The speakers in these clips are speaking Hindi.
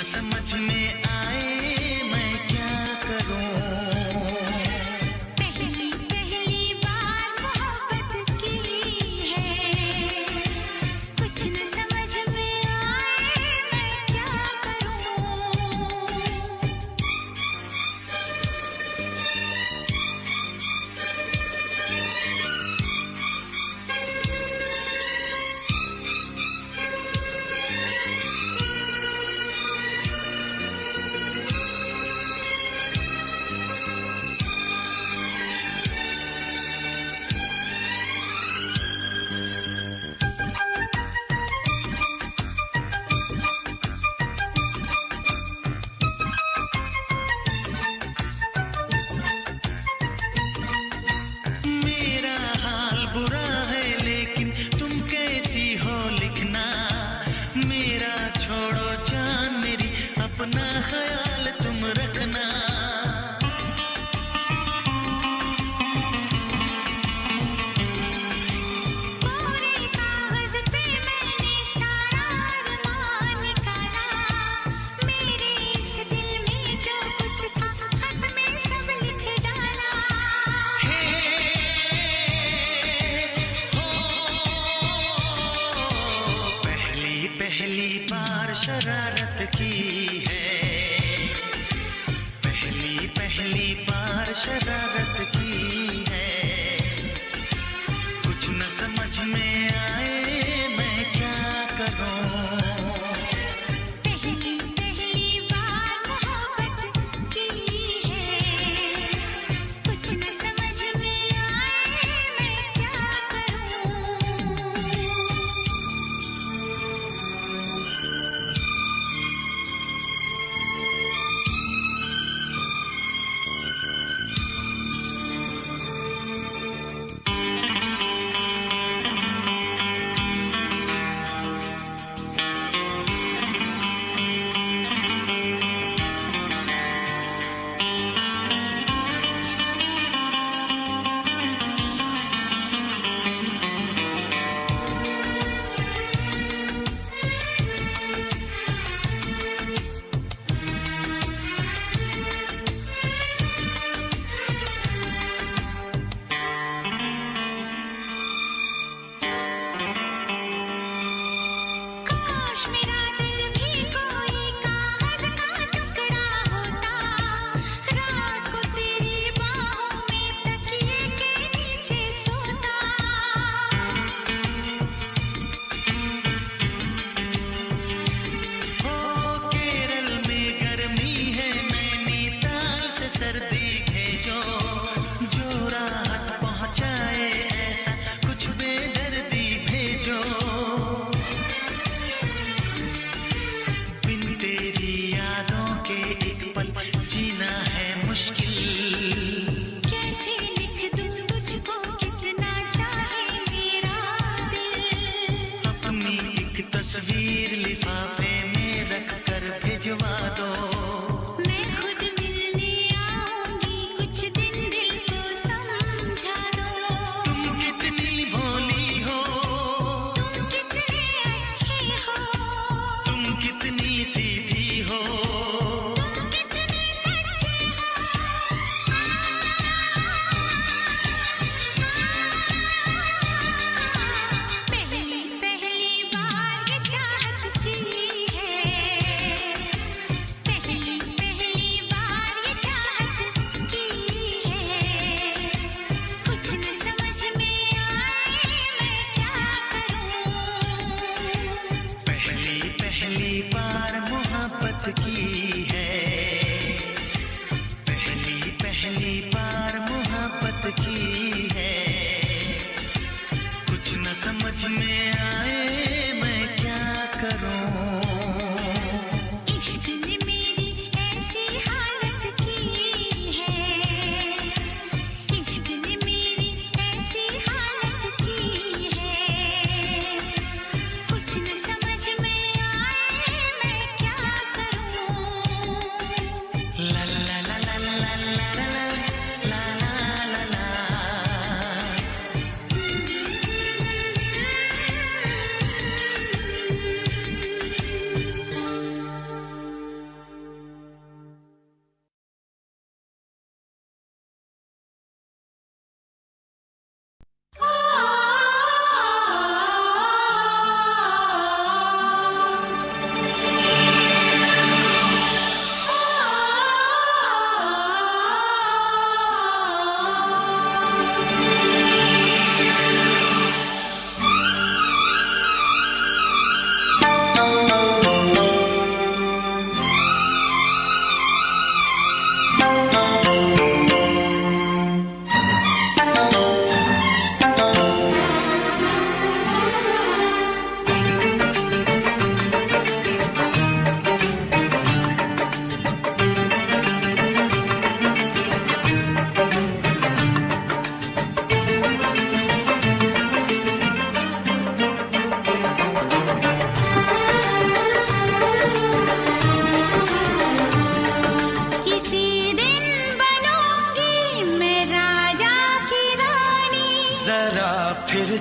न समझ में आए मैं क्या करूं। पहली पहली बार मोहब्बत की है, कुछ न समझ में आए मैं क्या करूं। मेरा हाल बुरा है लेकिन तुम कैसी हो लिखना। मेरा छोड़ो जान मेरी, अपना ख्याल तुम रखना। पूरे कागज पे मैंने सारा अरमान निकाला, मेरे इस दिल में जो कुछ था खत में सब लिख डाला। पहली पहली बार शरारत की है, पहली पहली बार शरारत की है। कुछ न समझ में आए मैं क्या करूं। पहली पहली बार मोहब्बत की है, कुछ न समझ में आए मैं क्या करूं।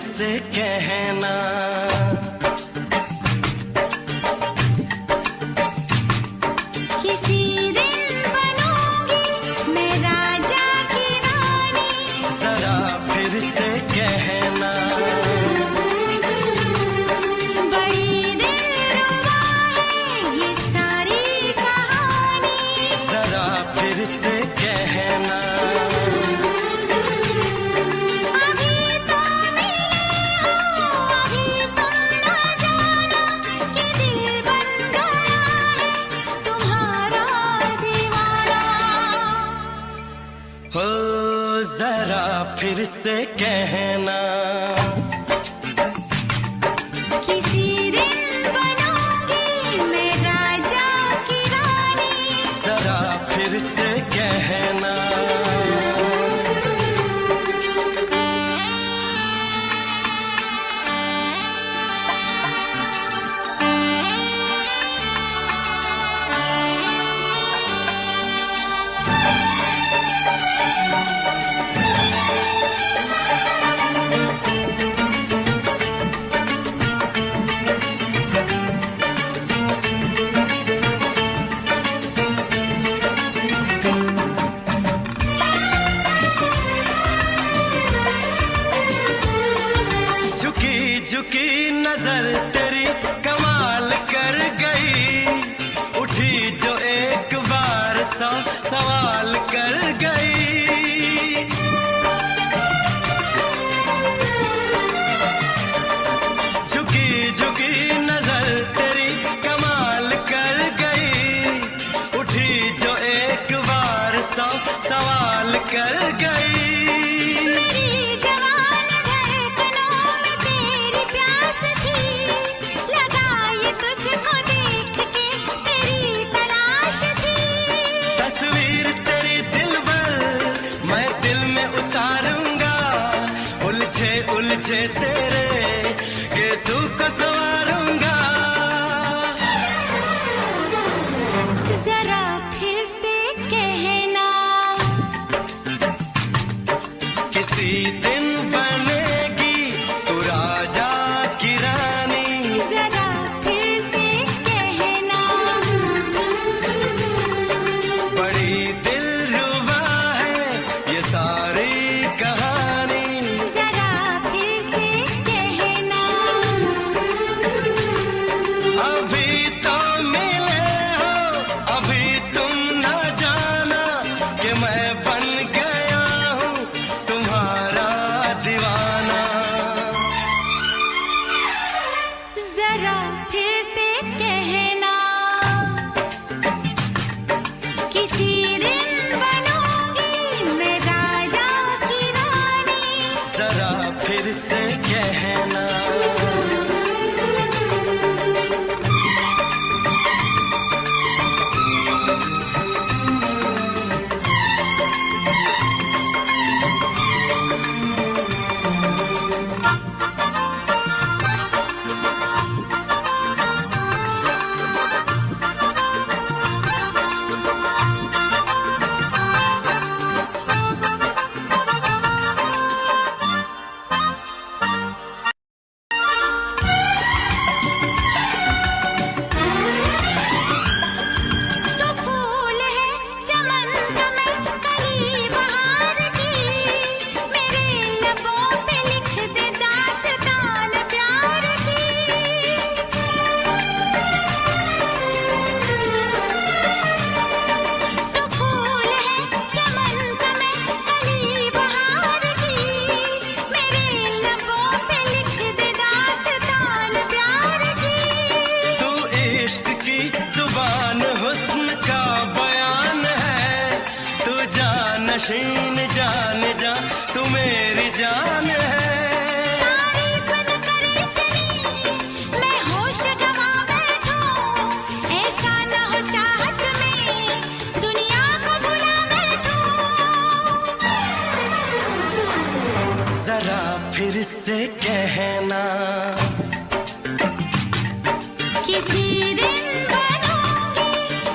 से कहना। किसी दिन बनूंगी मैं राजा की रानी, जरा फिर से कहना। बड़ी दिलरुबा है ये सारी कहानी, जरा फिर से कहना। अभी तो मिले हो, अभी तुम ना जाना कि दिल बन गया है तुम्हारा दीवाना। हो जरा फिर से कहना। किसी दिन बनूंगी मैं राजा की रानी, जरा फिर से कहना। झुकी झुकी नजर तेरी कमाल कर गई, उठी जो एक बार सौ सवाल कर गई। झुकी झुकी नजर तेरी कमाल कर गई, उठी जो एक बार सौ सवाल कर गई। मेरी जवान धड़कनों में तेरी प्यास थी, लगाई तुझको देख के तेरी तलाश थी। तस्वीर तेरी दिलबर मैं दिल में उतारूंगा, उलझे उलझे तेरे केसू को संवारूंगा। जरा फिर से कहना, किसी दिन बनेगी तू राजा की रानी, जरा फिर से कहना। बड़ी दिलरुबा है ये सारी कहानी। जरा फिर से कहना, अभी तो मिले हो, अभी तुम ना जाना कि मैं बन गया हूँ तुम्हारा दीवाना। जरा फिर से कहना, किसी दिन बनूंगी मैं राजा की रानी, जरा फिर से कहना। तो फूल है चमन का मैं कली बहार की, मेरे लबों पे लिख दे दास्तान प्यार की। तो फूल है चमन का मैं कली बहार की, मेरे लबों पे लिख दे दास्तान प्यार की। तू इश्क की जुबान हुस्न का बयान है, तू जानशीन जान जा तू मेरी जान है। तारीफ न करे तेरी मैं होश गवा बैठूं, ऐसा न हो चाहत में दुनिया को भुला बैठूं। जरा फिर से कहना, किसी दिन बनूंगी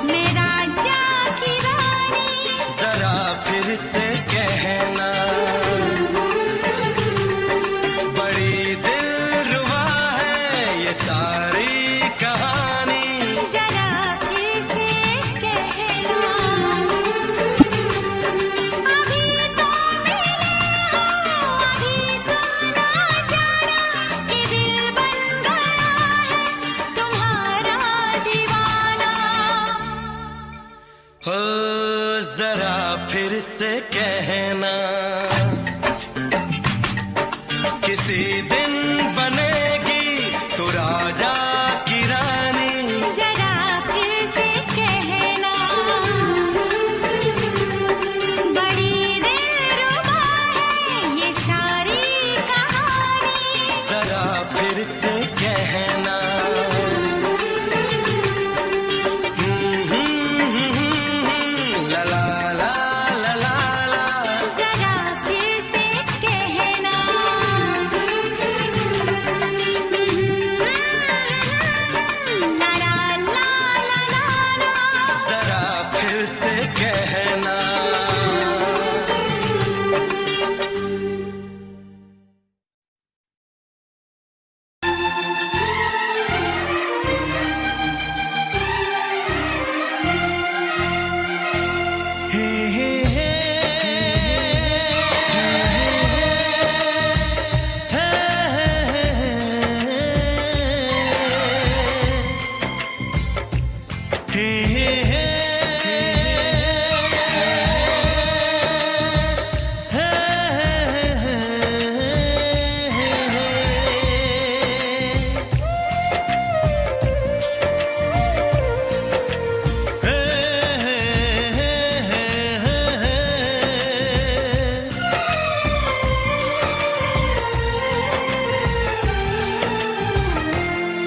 मैं राजा की रानी, जरा फिर से कहना। बड़ी हो जरा फिर से कहना, किसी दिन बनेगी तू राजा की रानी। जरा फिर से कहना, बड़ी दिलरुबा है ये सारी कहानी। जरा फिर से कहना, ला ला ला ला ला ला। जरा फिर से कहना, ला ला ला ला ला ला। जरा फिर से कहना। हे हे हे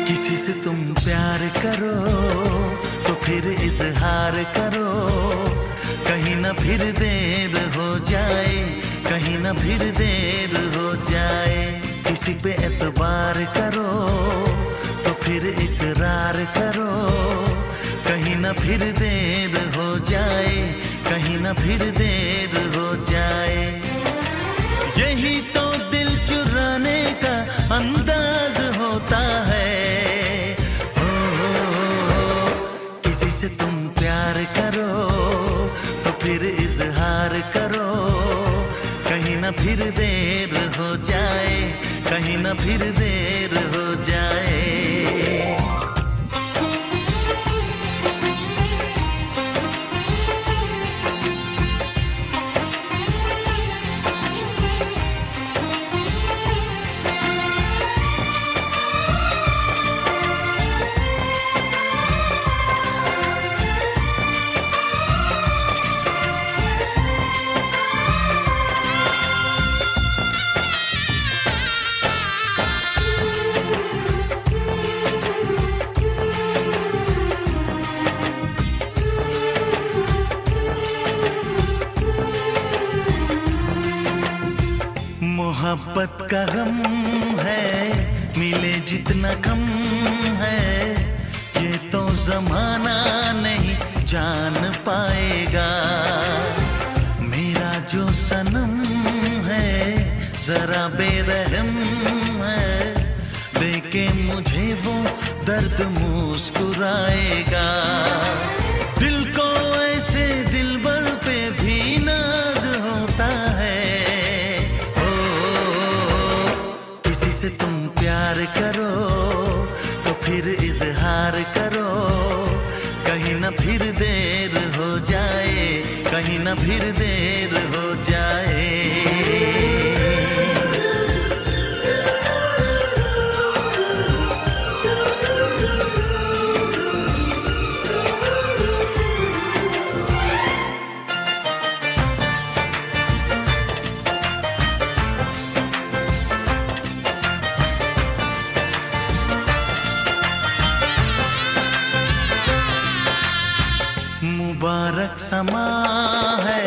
किसी से तुम प्यार करो तो फिर इजहार करो, कहीं ना फिर देर हो जाए, कहीं ना फिर देर हो जाए। किसी पे एतबार करो तो फिर इकरार करो, कहीं ना फिर देर हो जाए, कहीं ना फिर देर हो जाए। यही तो दिल चुराने का अंदाज होता है। किसी से तुम प्यार करो तो फिर इजहार करो, कहीं ना फिर देर हो जाए, कहीं ना फिर देर हो जाए। मोहब्बत का गम है, मिले जितना कम है, ये तो जमाना नहीं जान पाएगा। मेरा जो सनम है जरा बेरहम है, देखे मुझे वो दर्द मुस्कुराएगा। दिल को ऐसे दिलबर पे भी नाज होता है। किसी से तुम प्यार करो तो फिर इजहार करो, कहीं ना फिर देर हो जाए, कहीं ना फिर देर हो जाए। मुबारक समा है,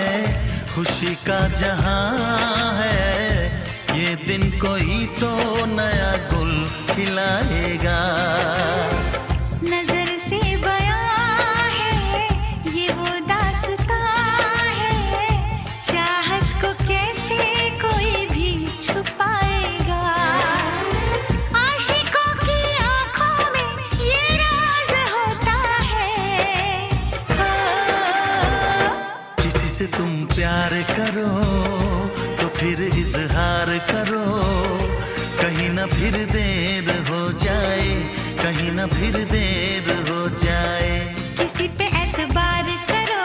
खुशी का जहां है, ये दिन कोई तो नया गुल खिलाएगा। नजर से बयां है ये वो दास्तां है, चाहत को कैसे कोई भी छुपाएगा। आशिकों की आंखों में ये राज होता है। किसी से तुम प्यार करो तो फिर इजहार करो, कहीं ना फिर देर हो जाए, कहीं ना फिर देर हो जाए। किसी पे एतबार करो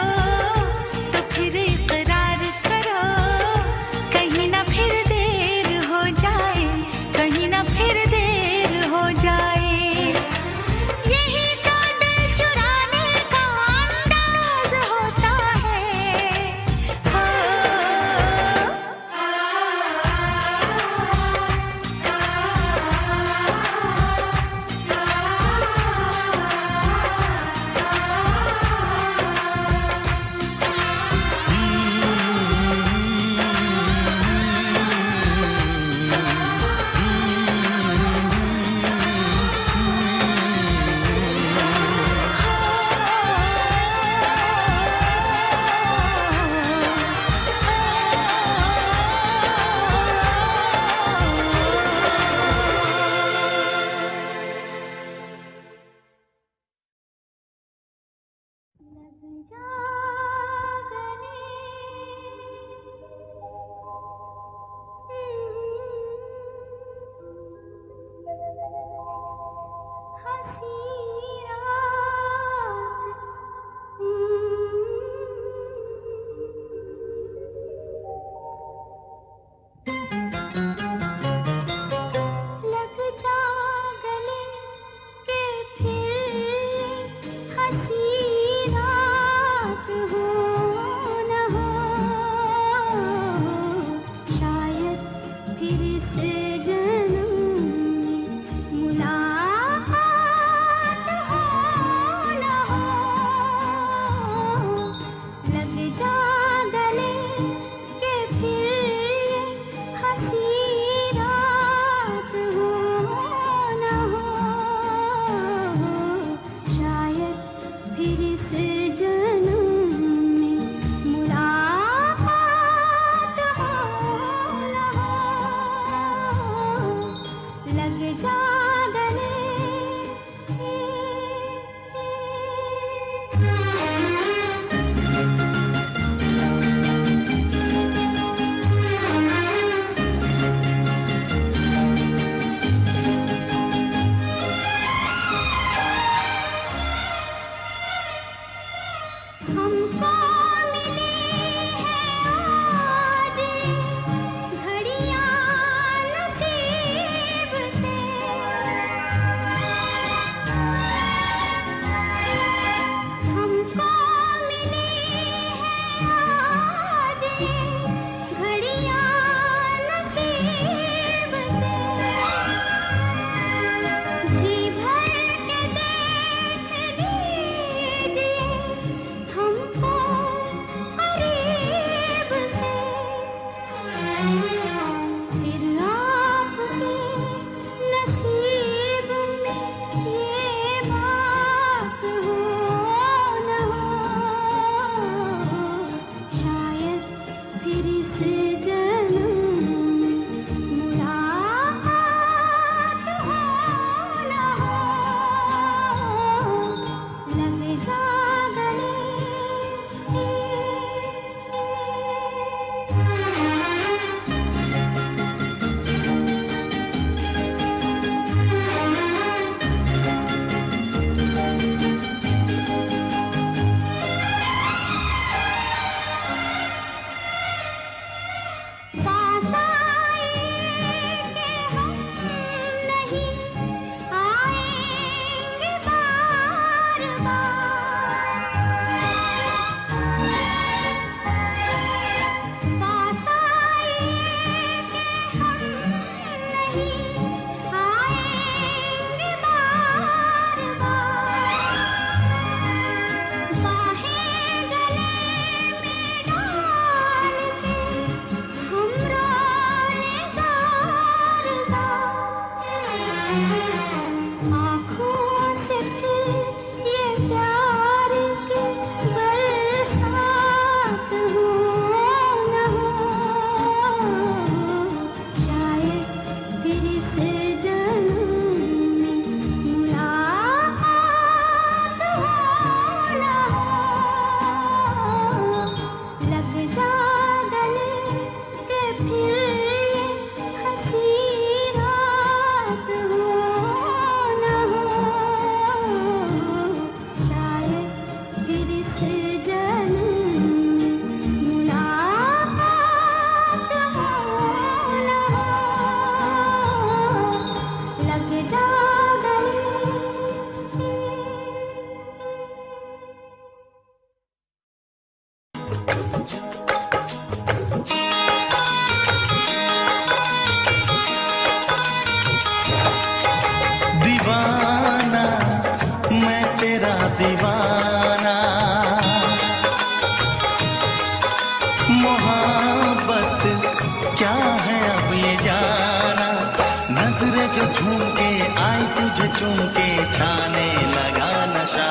जो झूम के आई तुझे चूम के छाने लगा नशा।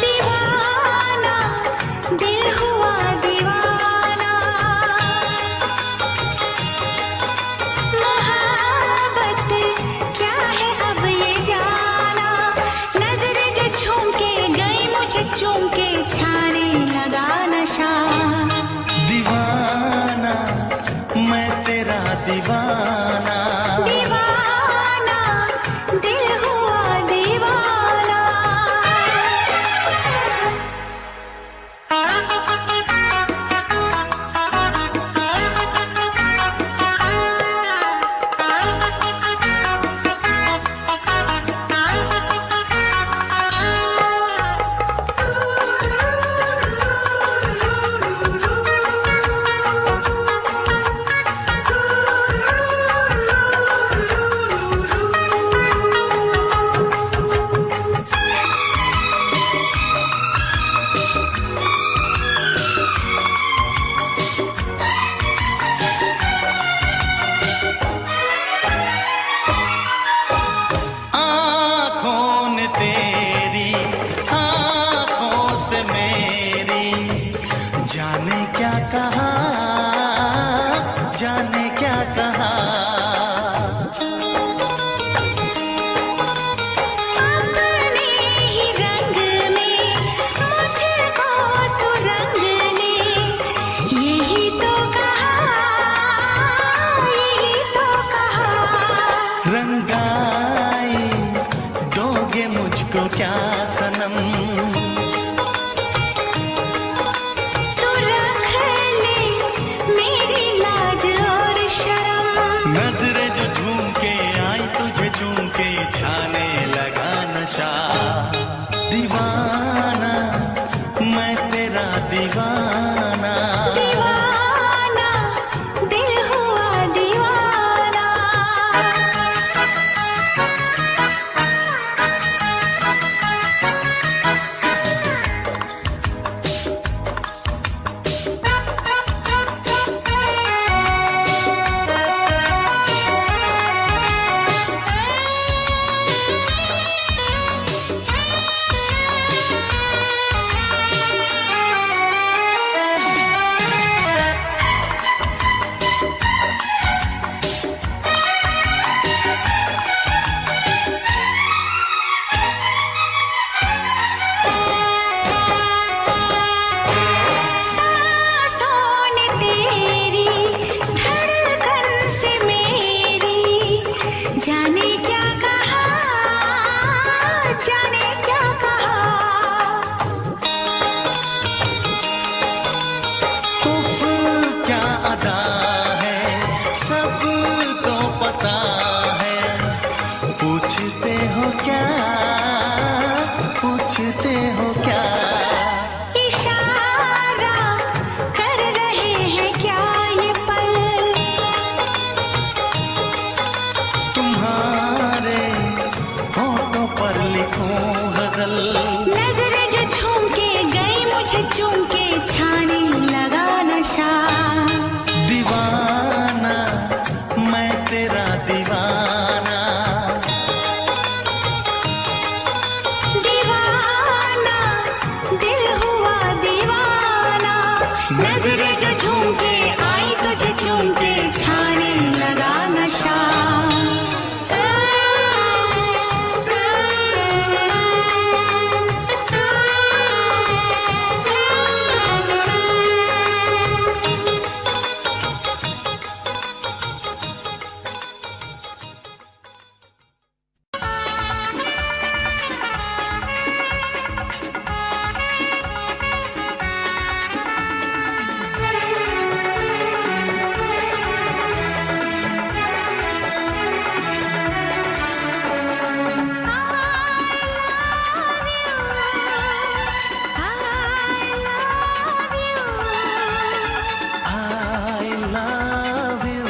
दीवाना दिल हुआ दीवाना, मोहब्बत क्या है अब ये जाना। नजरें जो झूम के गई मुझे चूम के से मेरी, जाने क्या कहा, जाने क्या कहा। अपने ही रंग में मुझको तू रंग ले, यही तो कहा, यही तो कहा। रंगाई दोगे मुझको क्या सनम, तू रख ले मेरी लाज और शर्म। नजरें जो झूम के आई तुझे चूम के छाने लगा नशा। दीवाना मैं तेरा दीवाना, दीवाना दिल हुआ दीवाना। सांसों ने तेरी धड़कन से मेरी, जाने क्या कहा, जाने क्या कहा। उफ क्या अदा है, सबको पता है। पूछते हो क्या, पूछते हो क्या। इशारा कर रहे हैं क्या ये पल, तुम्हारे होठों पर लिखूं गजल। नजरें जो झूम के गई मुझे चूम के छाने लगा नशा। दीवाना मैं तेरा दीवाना, दीवाना दिल हुआ दीवाना। नजरें जो झूम के आई तुझे चूम के छाने लगा नशा। I love you,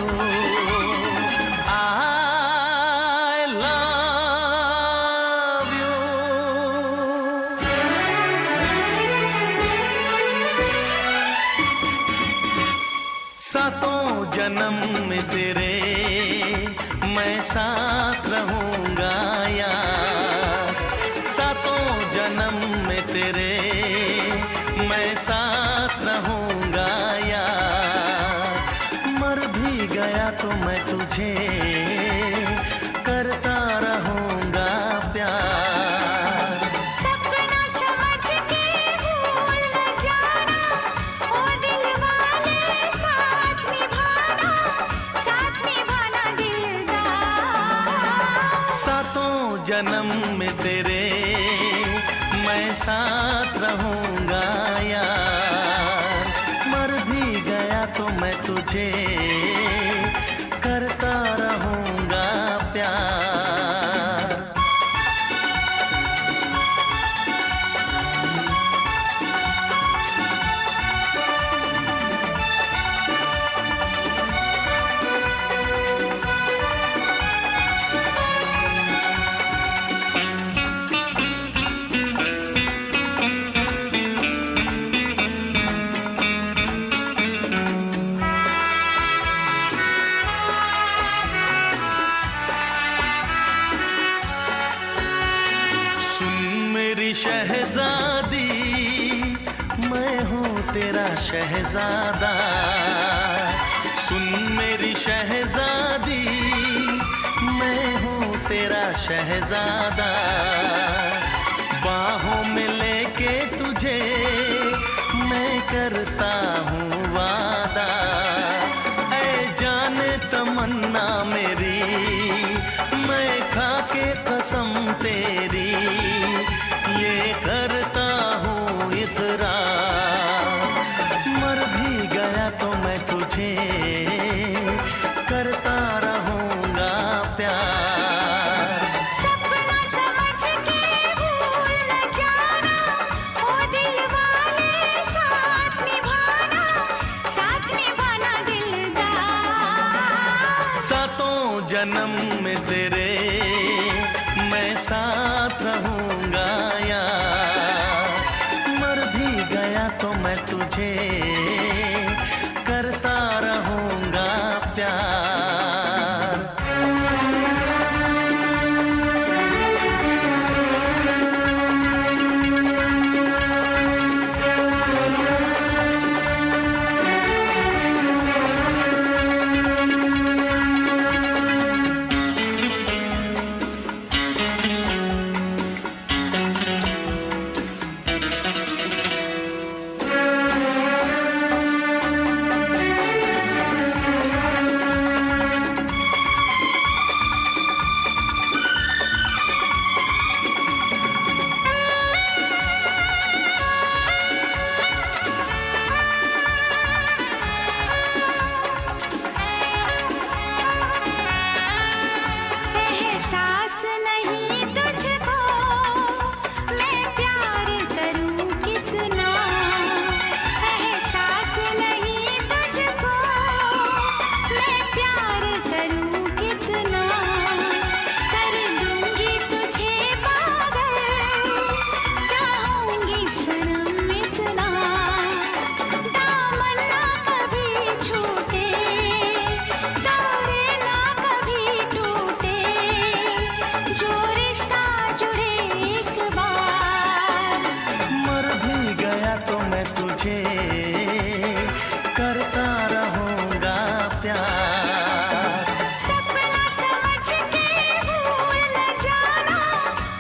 I love you। सातों जन्म में तेरे मैं साथ रहूंगा यार। सातों जन्म में तेरे मैं साथ रहूंगा यार। मर भी गया तो मैं तुझे करता रहूंगा प्यार। सपना समझ के भूल न जाना, ओ दिल वाले साथ निभाना दिलदार। सातों जन्म में तेरे मैं साथ रहूंगा यार। मर भी गया तो मैं तुझे करता रहूंगा प्यार। तेरा शहजादा, सुन मेरी शहजादी, मैं हूँ तेरा शहजादा। बाहों में लेके तुझे मैं करता हूँ वादा। ऐ जाने तमन्ना मेरी, मैं खा के कसम तेरी ये करता हूँ इकरार। मर भी गया तो मैं तुझे करता रहूँगा प्यार। सपना समझ के भूल न जाना, ओ दिल वाले साथ निभाना दिलदार। सातों जन्म में तेरे मैं साथ रहूँगा यार। मर भी गया तो मैं तुझे करता रहूँगा प्यार। एहसास नहीं तुझको मैं प्यार करूं कितना, एहसास नहीं तुझको मैं प्यार करूं कितना। कर दूंगी तुझे पागल, चाहूंगी सनम इतना। दामन ना कभी छूटे, तारे ना कभी टूटे, जो रिश्ता जुड़े एक बार। मर भी गया तो मैं तुझे करता रहूँगा प्यार। सपना समझ के भूल न जाना,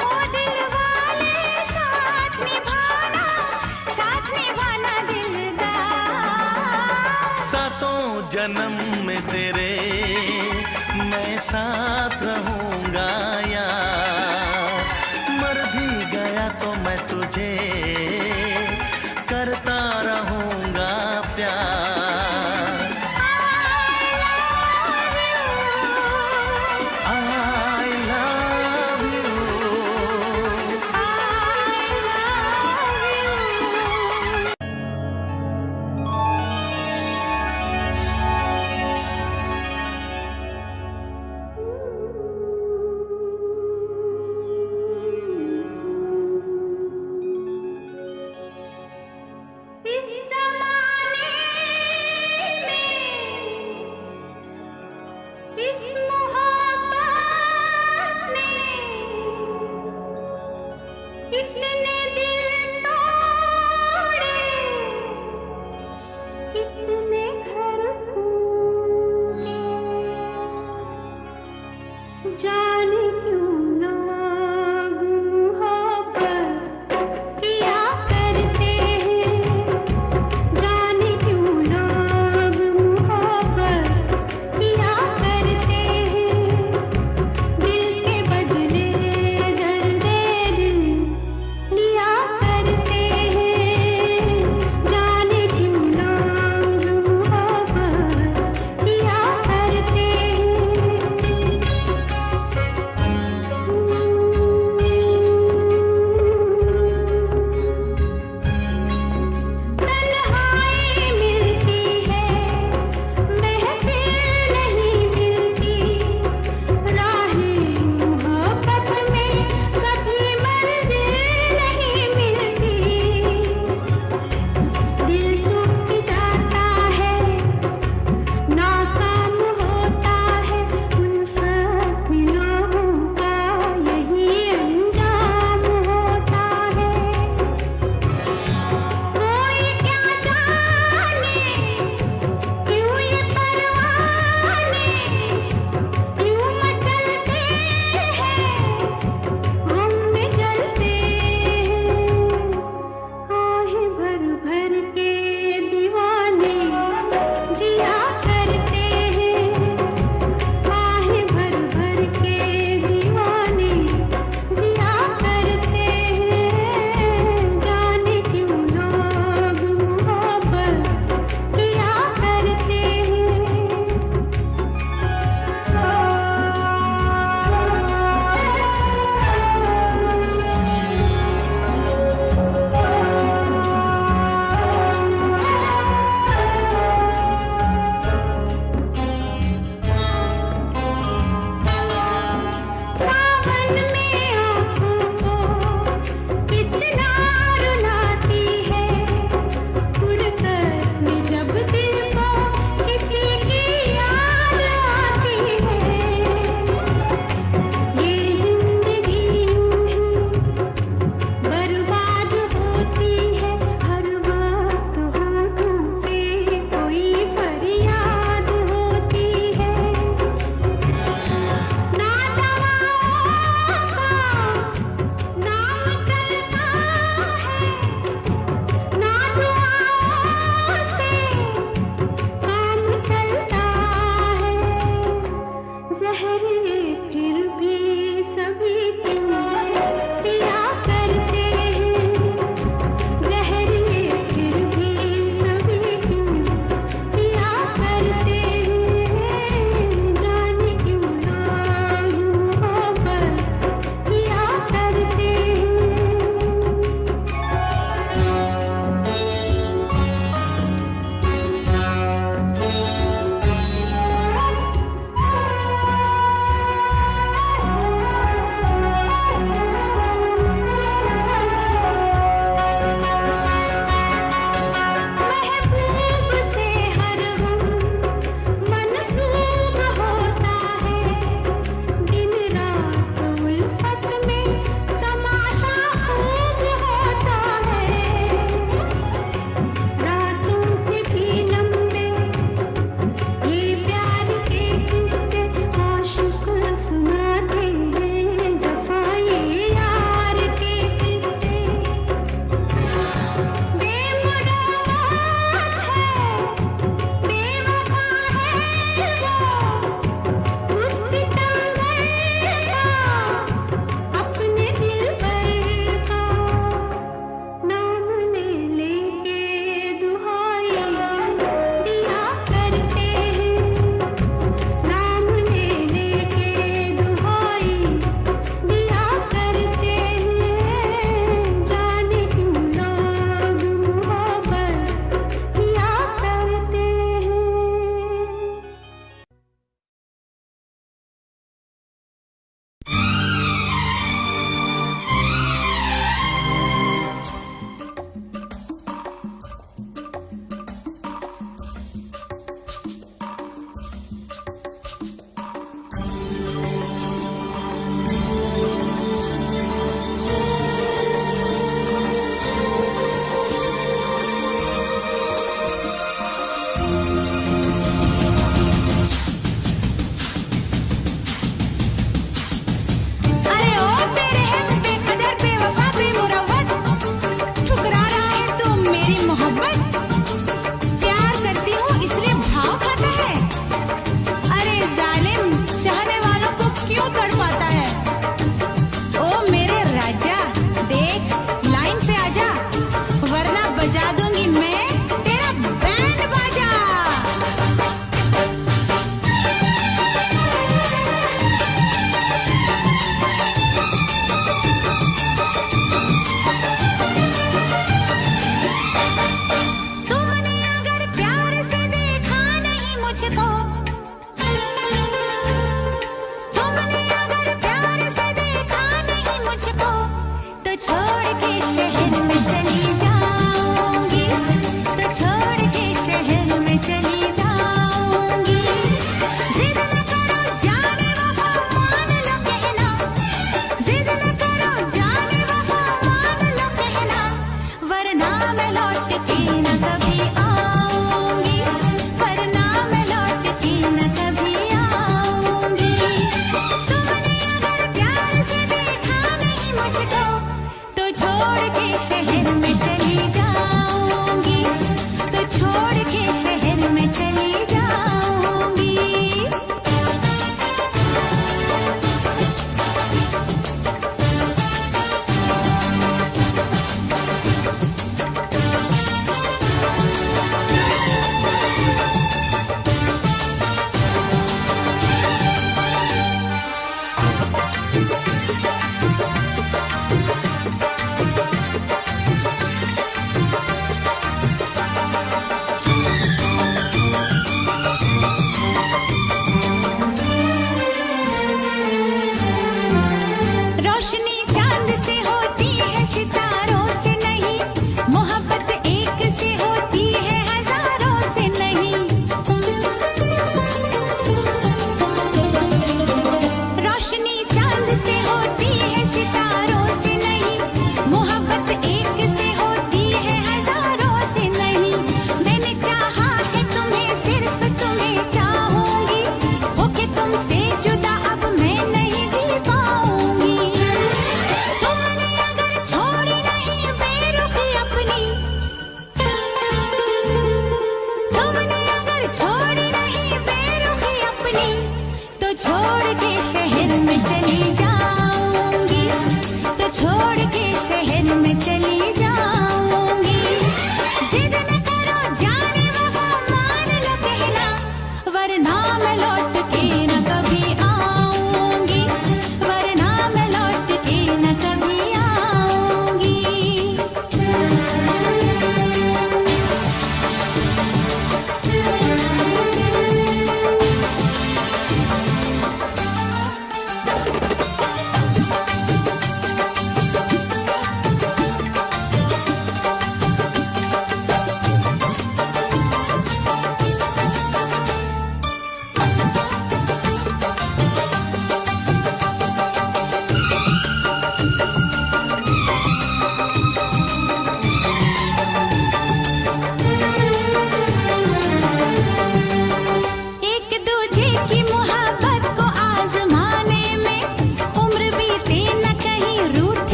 ओ दिल वाले साथ निभाना दिलदार। सातों जन्म में तेरे मैं साथ रहूँगा यार। मर भी गया तो मैं तुझे करता रहूँगा प्यार। I love you। इस ज़माने में, इस मोहब्बत में कितने दिल तोड़े, कितने घर फूटे। जाने क्यों लोग मोहब्बत किया करते हैं, जाने क्यों लोग मोहब्बत किया करते हैं। दिल के बदले दर्द दिल लिया करते हैं, जाने क्यों लोग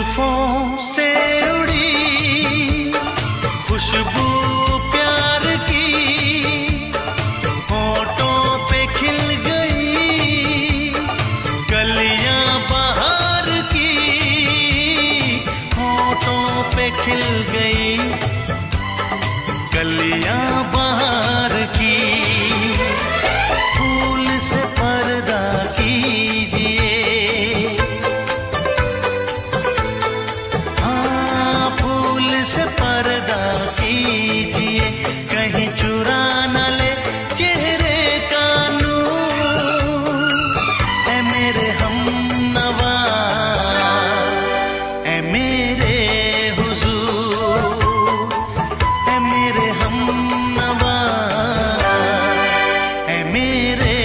जुल्फों से उड़ी खुशबू प्यार की, होठों पे खिल गई कलियां बहार की, होठों पे खिल गई कलियां बहार की। फूल से पर्दा कीजिए, हाँ फूल से पर्दा कीजिए, कहीं चुरा न ले चेहरे का नूर। ऐ मेरे हमनवा, ऐ मेरे हुजूर, ऐ मेरे हमनवा, ऐ मेरे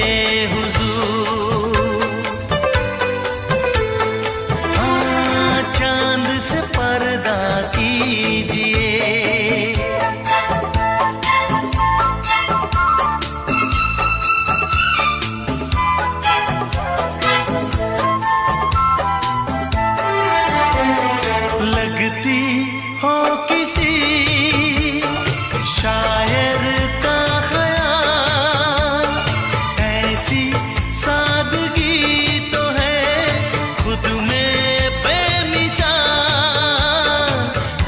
हुजूर। हाँ चांद से पर्दा कीजिए, लगती हो किसी शायर का ख्याल, ऐसी सादगी तो है खुद में बेमिसाल,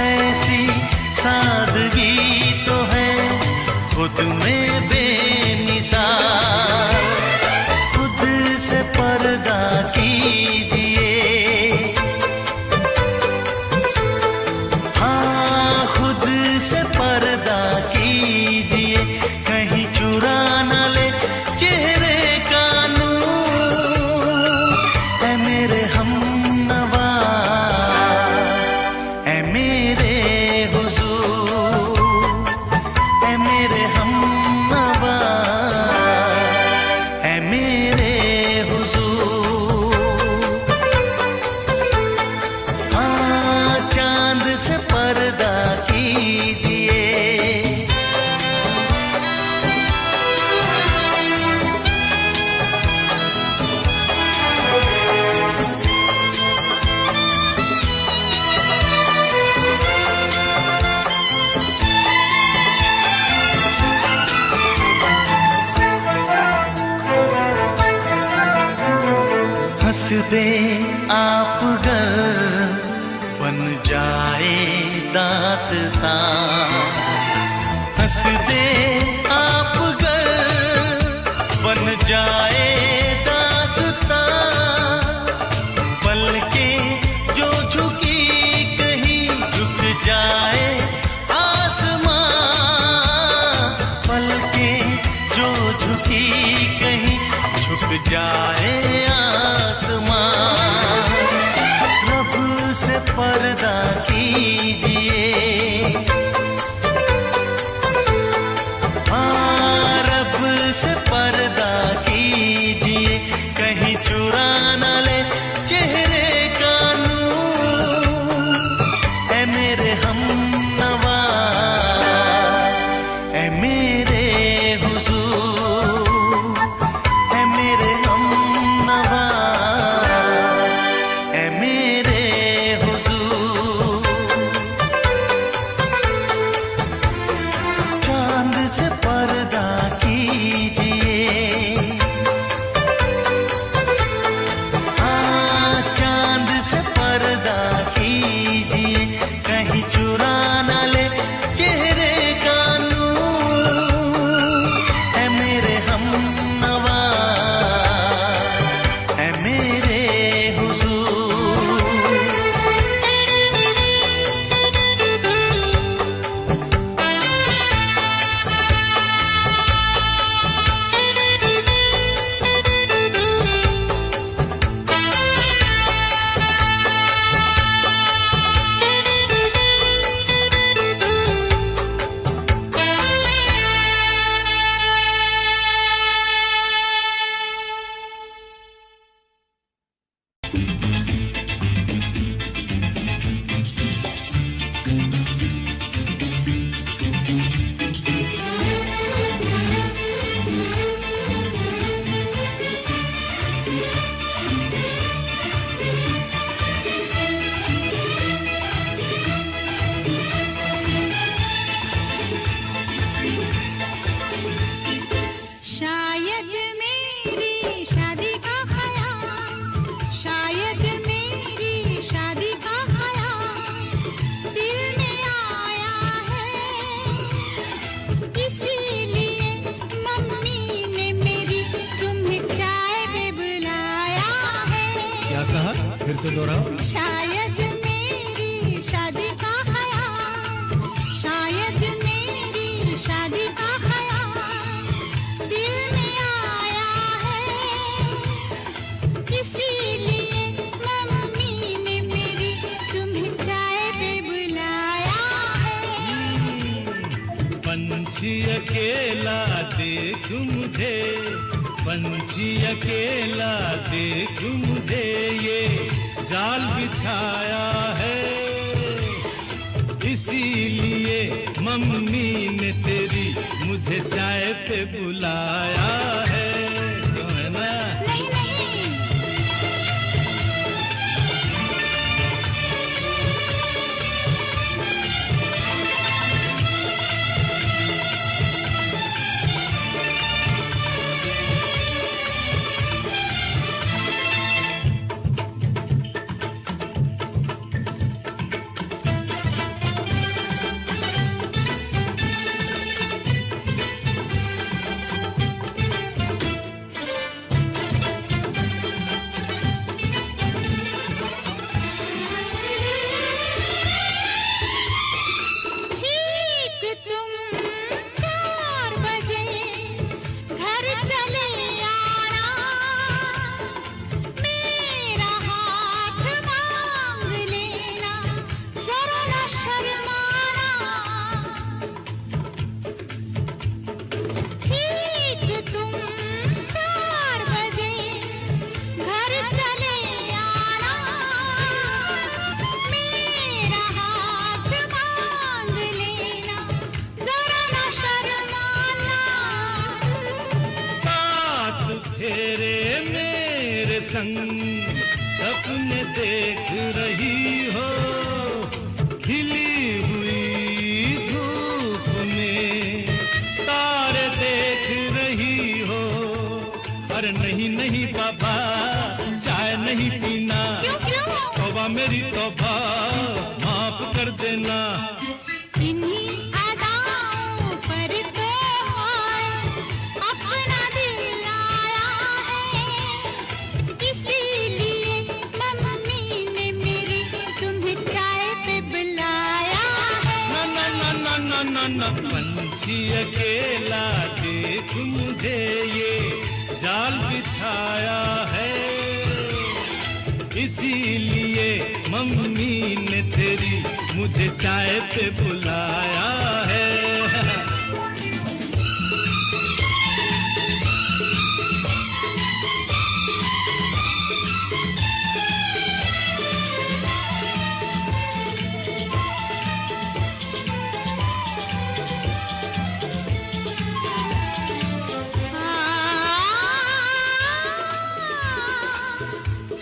ऐसी सादगी तो है खुद में बेमिसाल। खुद से पर्दा कीजिए, हाँ खुद से पर्दा कीजिए, कहीं चुरा न ले चेहरे का नूर। ऐ मेरे हमनवा, ऐ मेरे हुजूर, ऐ मेरे हमनवा, ऐ मेरे हुजूर। हाँ चांद से पर्दा कीजिए, हंस दे आप गर बन जाए दास्तां, हंस दे आप गर बन जाए दास्तां। पलकें जो झुकी कहीं झुक जाए आसमां, पलकें जो झुकी कहीं झुक जाए आसमां। रब से पर्दा कीजिए, हाँ रब से पर्दा कीजिए, कहीं चुरा न ले चेहरे का नूर। ऐ मेरे हमनवा, ऐ मेरे हुजूर, ऐ मेरे हमनवा, ऐ मेरे हुजूर। चांद से पर्दा कीजिए, हाँ चांद से पर्दा कीजिए, कहीं चुरा न ले चेहरे का नूर। ऐ मेरे हमनवा, ऐ मेरे हुजूर। फिर से दोहराओ। शायद मेरी शादी का ख्याल, शायद मेरी शादी का ख्याल दिल में आया है, इसीलिए मम्मी ने मेरी तुम्हें चाय पे बुलाया है। पंछी अकेला देख मुझे, पंछी अकेला देख मुझे, ये जाल बिछाया है, इसीलिए मम्मी ने तेरी मुझे चाय पे बुलाया है। क्यों है ना? नहीं नहीं, ठीक तुम 4 बजे घर चले आना, मेरा हाथ मांग लेना, जरा न शर्माना। ठीक तुम 4 बजे घर चले आना, मेरा हाथ मांग लेना, जरा न शर्माना। साथ फेरे मेरे संग सपने देख रही हो, खिली हुई धूप में तारे देख रही हो। अरे नहीं नहीं बाबा, चाय नहीं पीना, क्यों क्यों? तौबा मेरी तौबा, माफ कर देना। इन्हीं अदाओं पर तो हाय अपना दिल आया है, इसीलिए मम्मी ने मेरी तुम्हें चाय पे बुलाया है। ना ना ना ना ना ना ना, पंछी अकेला देख मुझे, ये जाल बिछाया है, इसीलिए मम्मी ने तेरी मुझे चाय पे बुलाया है।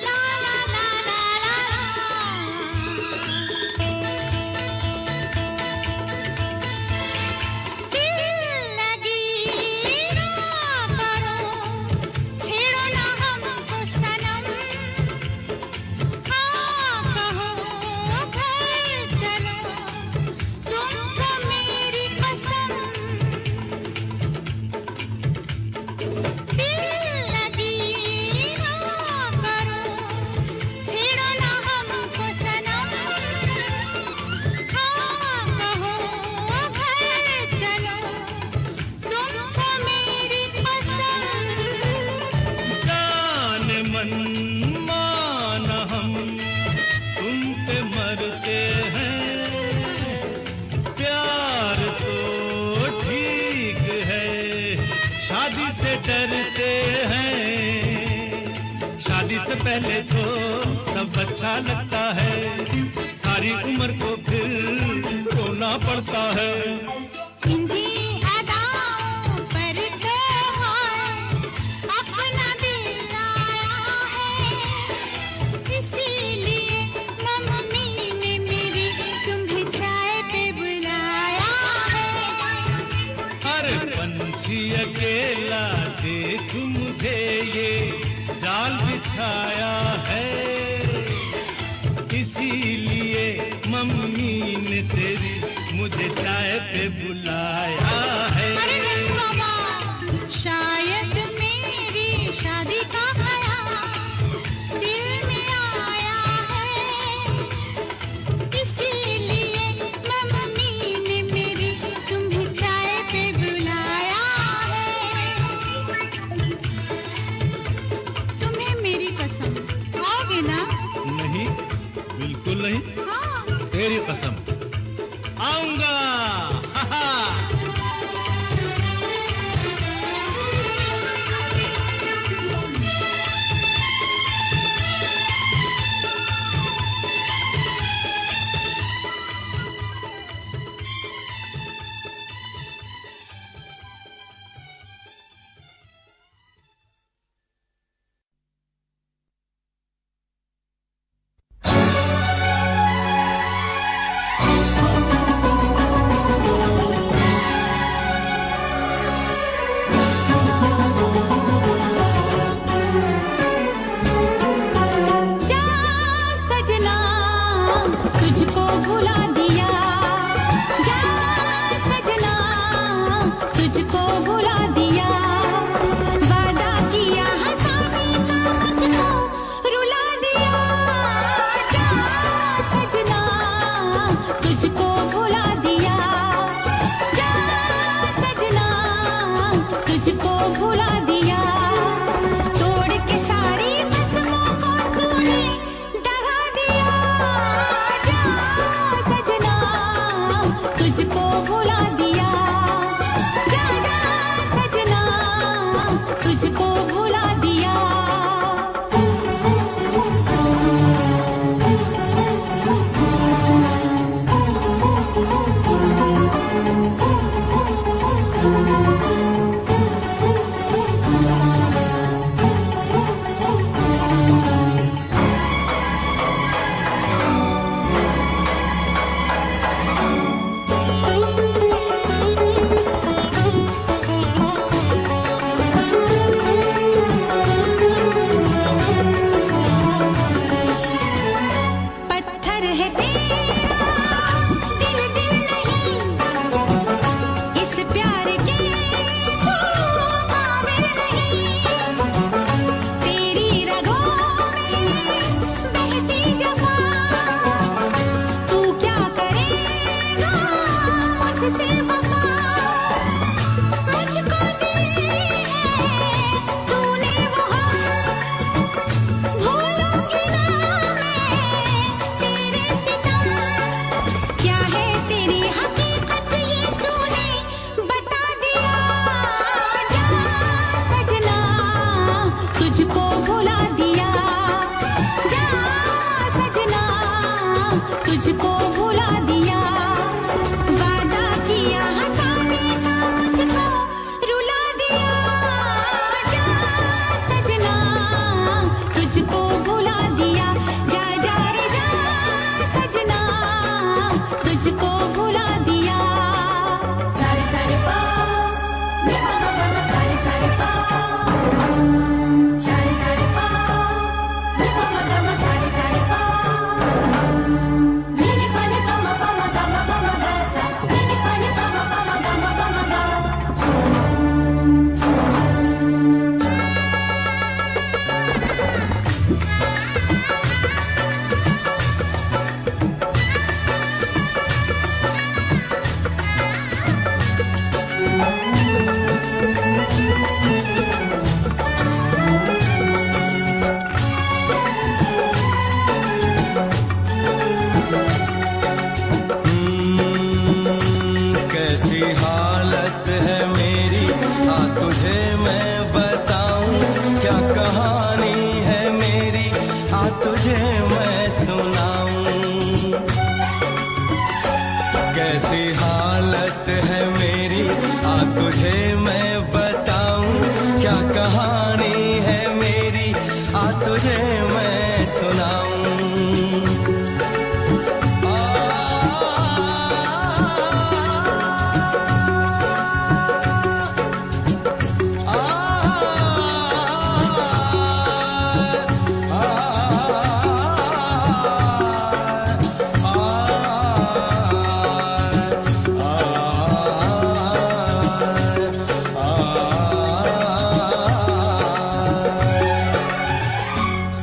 ला ला ला ला ला, दिल लगी ना करो, छेड़ो ना हमको सनम, हाँ कहो घर चलो, तुमको मेरी कसम। दिल लगी ना करो, छेड़ो ना हमको सनम, हाँ कहो घर चलो, तुमको मेरी कसम। जान मन मान हम तुम पे मरते हैं, प्यार तो ठीक है, शादी से डरते हैं। शादी से पहले तो सब अच्छा लगता है, सारी उम्र को फिर रोना पड़ता है। इन्हीं अदाओं पर तो हाय अपना दिल आया है, इसीलिए मम्मी ने मेरी तुम्हें चाय पे बुलाया है। अरे पंछी अकेला देख मुझे, ये जाल बिछाया है, इसीलिए मम्मी ने तेरी मुझे चाय पे बुलाया है। अरे नहीं बाबा, शायद मेरी शादी का ख्याल दिल में आया रही? हाँ। तेरी कसम आऊंगा।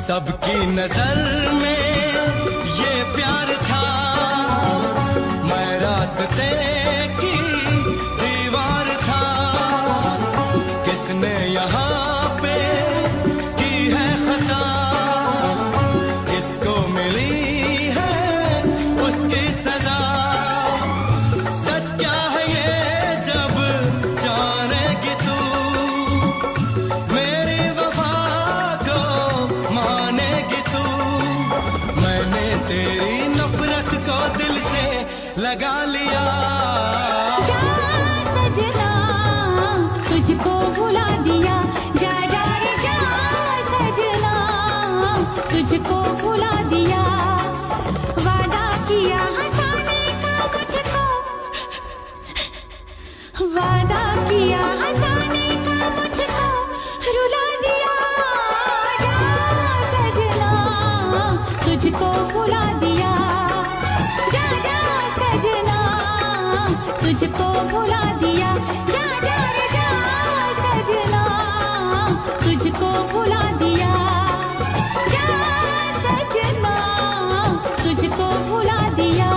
सबकी नजर में ये प्यार था, मैं रास्ते की दीवार था। किसने यहाँ पे की है खता, किसको मिली है तेरी नफरत को दिल से लगा लिया। जा सजना तुझको भुला दिया, जा जा रे जा सजना तुझको भुला दिया। वादा किया हंसाने का मुझको, वादा किया हंसाने का मुझको रुला दिया। जा सजना तुझको भुला दिया, जा जा सजना तुझको भुला दिया। जा जा रे जा सजना तुझको भुला दिया, जा सजना तुझको भुला दिया।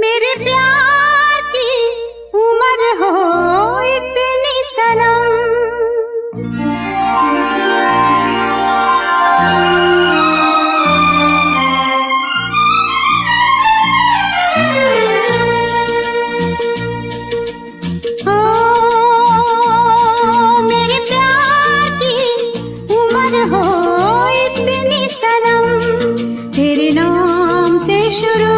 मेरे प्यार की उम्र हो इतनी सनम, ओ मेरे प्यार की उम्र हो इतनी सनम। तेरे नाम से शुरू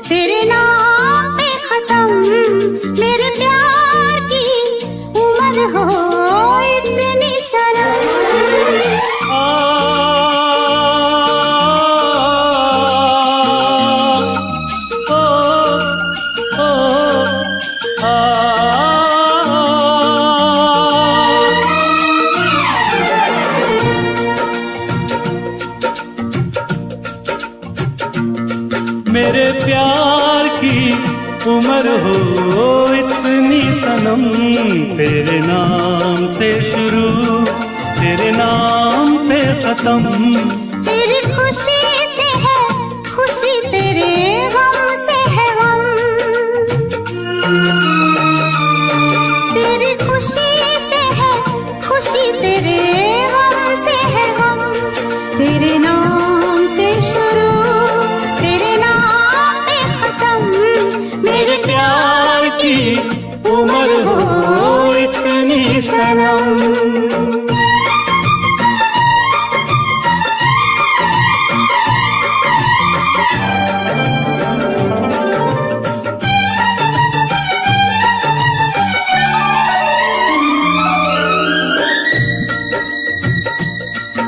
तेरे नाम पे खत्म, मेरे प्यार की उम्र हो इतनी सनम। मेरे प्यार की उम्र हो इतनी सनम, तेरे नाम से शुरू तेरे नाम पे खत्म। तेरी खुशी से है खुशी, तेरे गम से है गम। तेरी खुशी से है खुशी, तेरे गम से है गम। तेरे नाम से शुरू तेरे नाम पे खत्म, मेरे प्यार की उम्र हो इतनी सनम।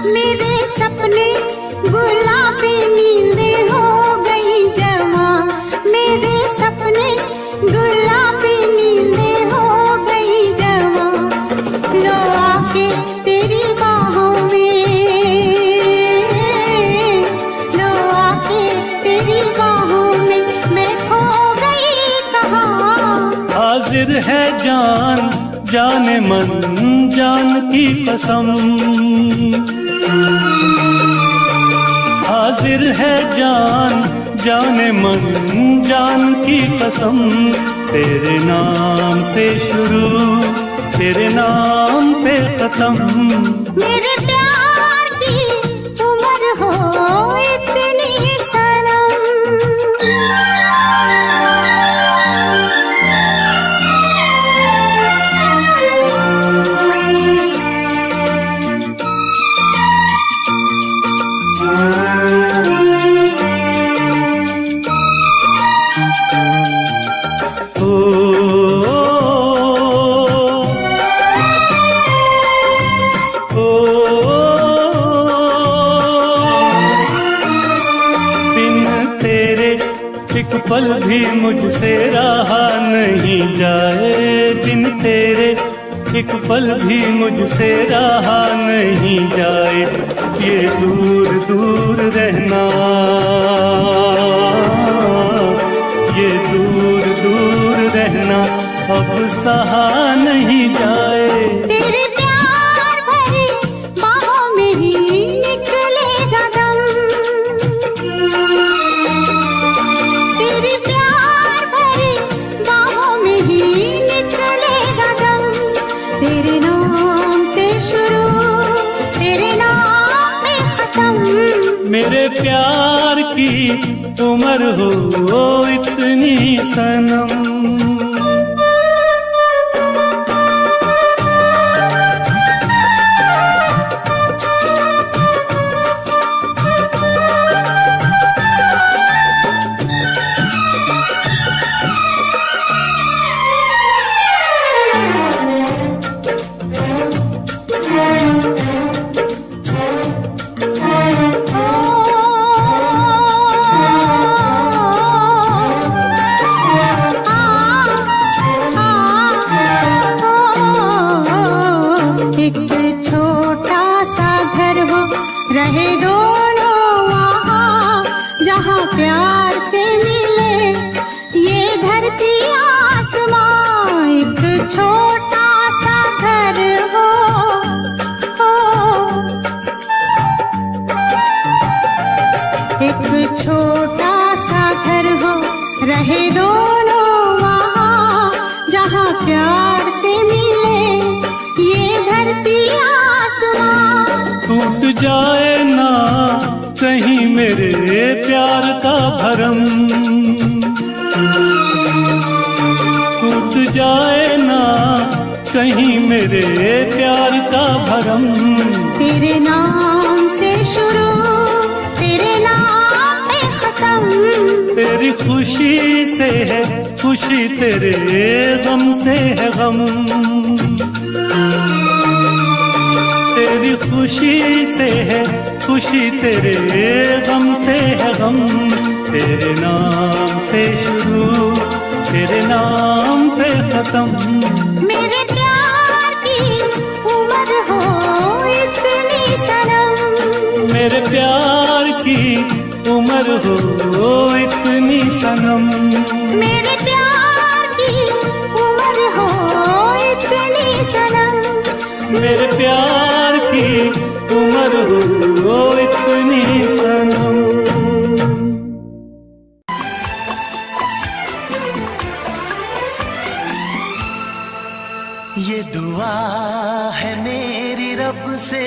मेरे सपने गुलाबी नींदें हो गई जवा, मेरे सपने गुलाबी नींदें हो गई जवा। लो आके तेरी बाहों में, लो आके तेरी बाहों में मैं खो गई कहाँ। हाजिर है जान जाने मन जान की कसम, हाजिर है जान जाने मन जान की कसम। तेरे नाम से शुरू तेरे नाम पे खत्म। मेरे प्यार की उम्र हो इतनी सनम। एक पल भी मुझसे रहा नहीं जाए, दिन तेरे एक पल भी मुझसे रहा नहीं जाए। ये दूर दूर रहना, ये दूर दूर रहना अब सहा नहीं जाए। तेरे प्यार भरी बाहों में ही निकलेगा दम, तेरे प्यार भरी बाहों में ही निकलेगा दम। तेरे नाम से शुरू, तेरे नाम में खत्म। मेरे प्यार की उम्र हो इतनी सनम। एक छोटा सा घर हो, रहे दोनों वहाँ जहाँ प्यार से मिले ये धरती आसमां। एक छोटा सा घर हो, एक छोटा सा घर हो, रहे दोनों वहाँ जहाँ प्यार से मिले ये धरती आसमां। टूट जाए ना कहीं मेरे प्यार का भरम, टूट जाए ना कहीं मेरे प्यार का भरम। तेरे नाम से शुरू, तेरे नाम पे खत्म। तेरी खुशी से है खुशी, तेरे गम से है गम। तेरी खुशी से है खुशी, तेरे गम से है गम। तेरे नाम से शुरू, तेरे नाम पे खत्म। मेरे प्यार की उम्र हो इतनी सनम, मेरे प्यार की उम्र हो इतनी सनम। मेरे प्यार की उम्र हो इतनी सनम। मेरे प्यार की उम्र हो इतनी सनम। ये दुआ है मेरी रब से,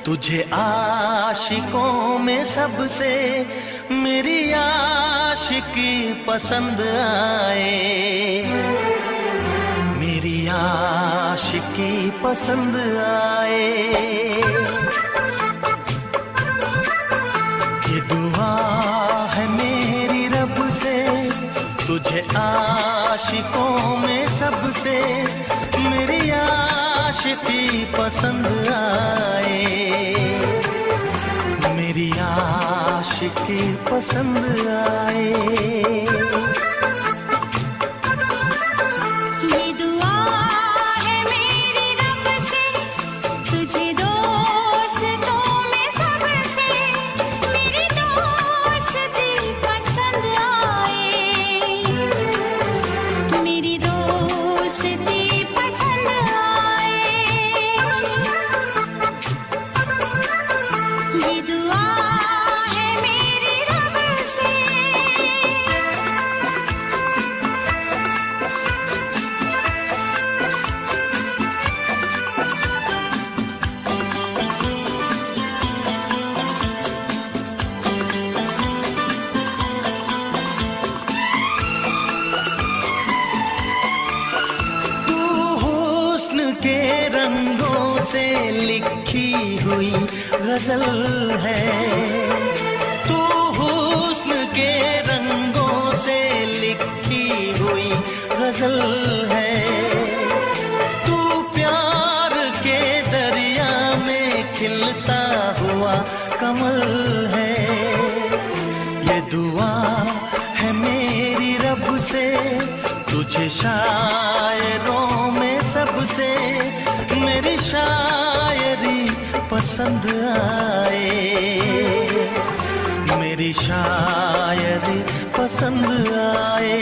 तुझे आशिकों में सबसे मेरी आशिकी पसंद आए, मेरी आशिकी पसंद आए। ये दुआ है मेरी रब से, तुझे आशिकों में सबसे मेरी आशिकी पसंद आए, मेरी आशिकी पसंद आए। ये दुआ है मेरी रब से, तुझे दोस्तों में सबसे मेरी दोस्ती पसंद आए, मेरी दोस्ती पसंद आए। ये दुआ है मेरी रब से। तू हुस्न के रंगों से लिखी हुई गजल है, तू हुस्न के रंगों से लिखी हुई गजल है। तू प्यार के दरिया में खिलता हुआ कमल है। ये दुआ है मेरी रब से, तुझे शायरों में सबसे मेरी शायरी पसंद आए, मेरी शायरी पसंद आए।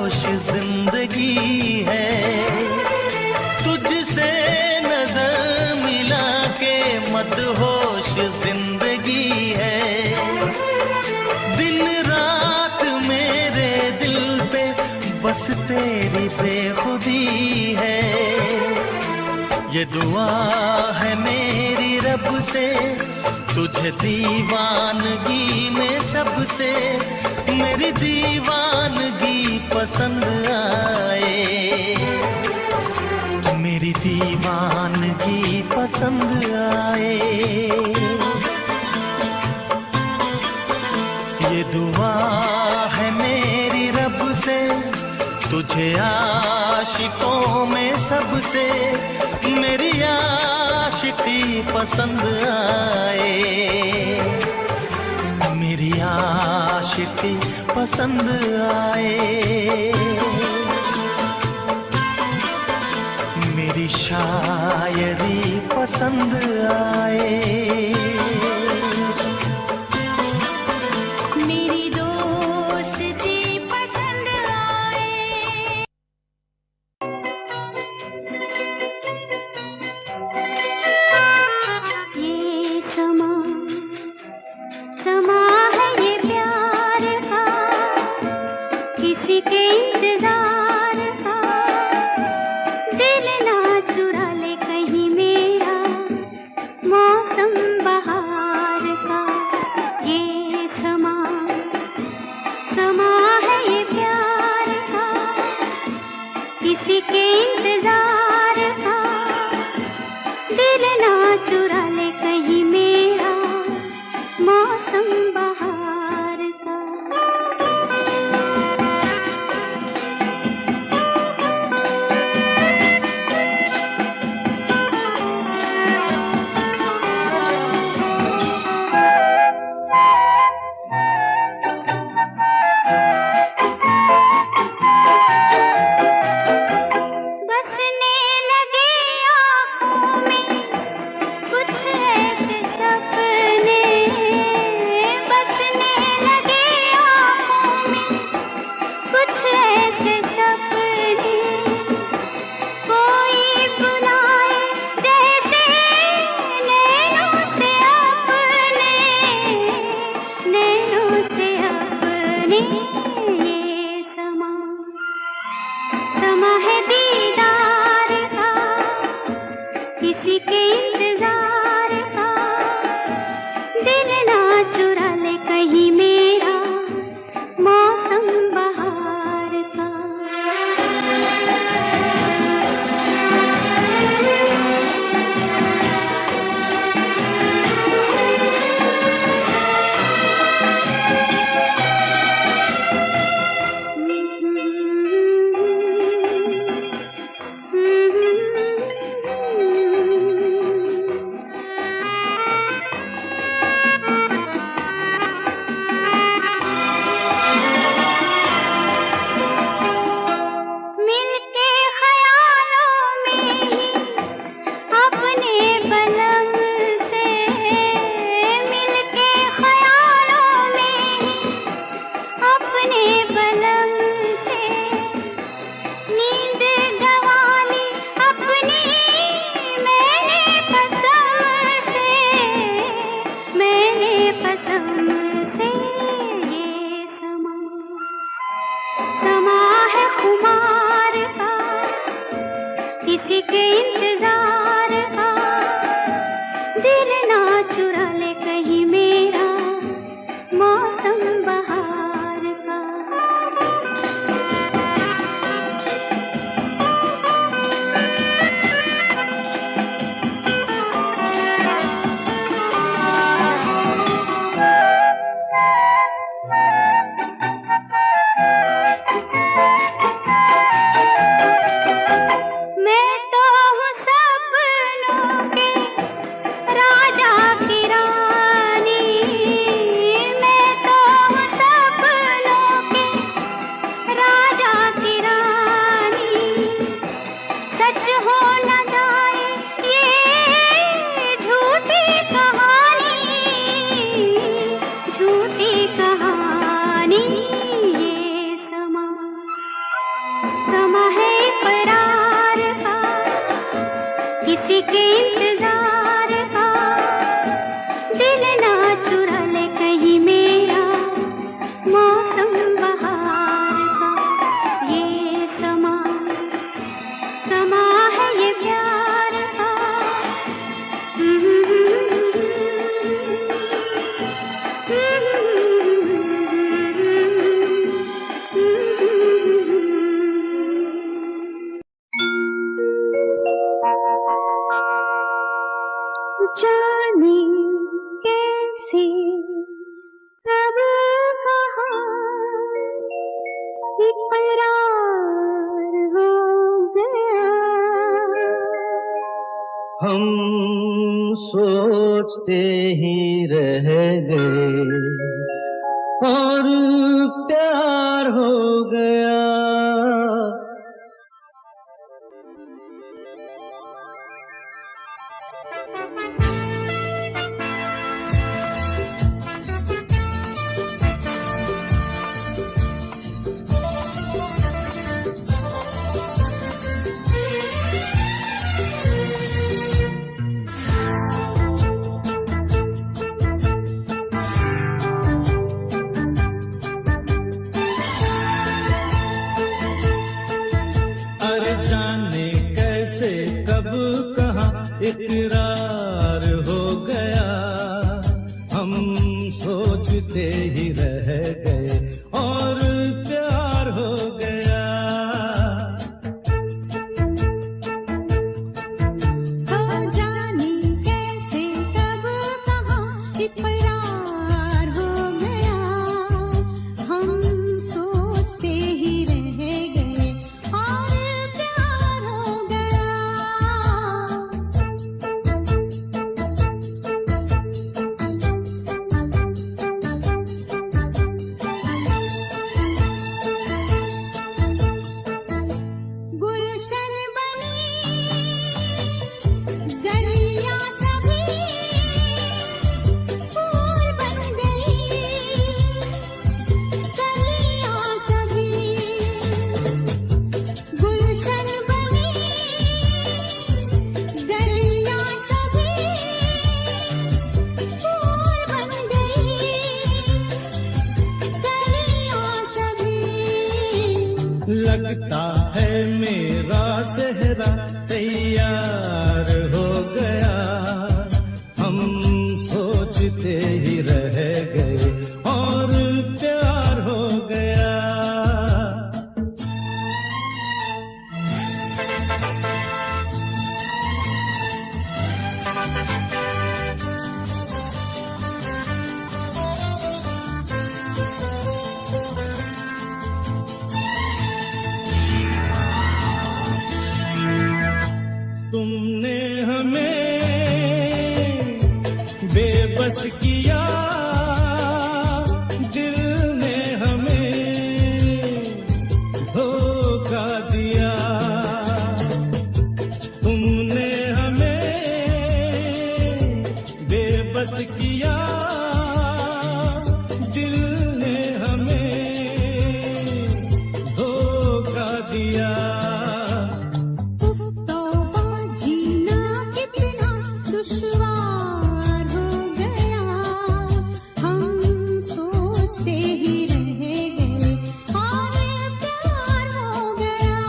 होश जिंदगी है। तुझसे नजर मिला के मदहोश जिंदगी है। दिन रात मेरे दिल पे बस तेरी बेखुदी है। ये दुआ है मेरी रब से, तुझे दीवानगी में सबसे मेरी दीवानगी पसंद आए। मेरी दीवानगी पसंद आए। ये दुआ है मेरी रब से, तुझे आशिकों में सबसे मेरी आशिकी पसंद आए। मेरी आशिकी पसंद आए। मेरी शायरी पसंद आए। मेरी दोस्ती पसंद आए। ये समा समा है ये प्यार का, किसी के इंतजार का। दिल ना चुरा ले कहीं मेरा, मौसम बहार का। ये समा समा है ये प्यार का, किसी के इंतजार का। दिल ना चुरा ले कहीं मेरा, मौसम बहार का। बसने लगे आँखों में कुछ ऐसे सपने। बसने लगे आँखों में कुछ ऐसे सपने। कोई बुलाए जैसे नैनों से अपने, नैनों से अपने। ये समा समा है दीदार का, किसी के इंतजार का। दिल ना चुरा ले कहीं मेरा, मौसम बहार का। समा है इकरार का, किसी के इंतजार का, दिल ना चुरा ले कहीं मेरा मौसम बहार का। ये समा है ये प्यार का। जाने कैसे कब कहाँ इकरार हो गया, हम सोचते ही रह गए और प्यार हो गया। जाने कैसे कब कहाँ इकरार हो गया, हम सोचते ही रह गए और प्यार हो गया। जाने कैसे कब कहाँ इकरार हो गया, हम सोचते ही रह गए और प्यार हो गया। गुलशन बनी गलियां सभी फूल बन गई, गलियां सभी गुलशन बनी, गलियां सभी फूल बन गई, गलियां सभी। लगता है मेरा सेहरा तैयार हो गया, हम सोचते ही रह गए और प्यार हो गया। तुमने हमें बेबस किया, दिल ने हमें धोखा दिया। तुमने हमें बेबस किया, दिल ने हमें धोखा दिया। जीना कितना दुश्वार हो गया, हम सोचते ही रह गए और प्यार हो गया।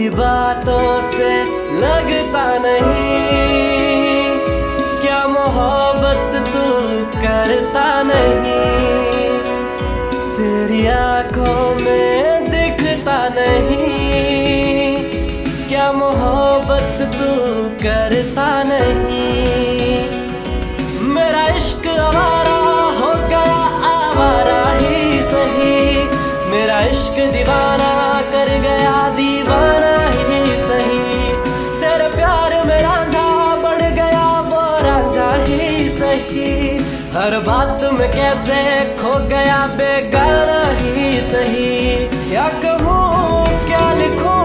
तेरी बातों से लगता नहीं, क्या मोहब्बत तू करता नहीं, तेरी आंखों में दिखता नहीं, क्या मोहब्बत तू करता नहीं। मेरा इश्क आवारा हो गया, आवारा ही सही, मेरा इश्क दीवाना कर गया, दीवाना ही सही, तेरे प्यार में रांझा बढ़ गया, वो रांझा ही सही, हर बात में कैसे खो गया, बेगाना ही सही। क्या कहूँ क्या लिखूं,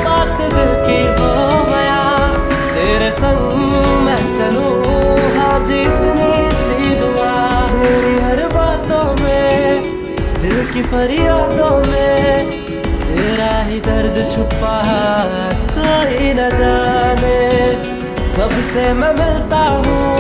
बात दिल की हो गया, तेरे संग मैं चलूं, आज इतनी सी दुआ, मेरी हर बातों में, दिल की फरियादों में, तेरा ही दर्द छुपा कोई न जाने, सबसे मैं मिलता हूँ।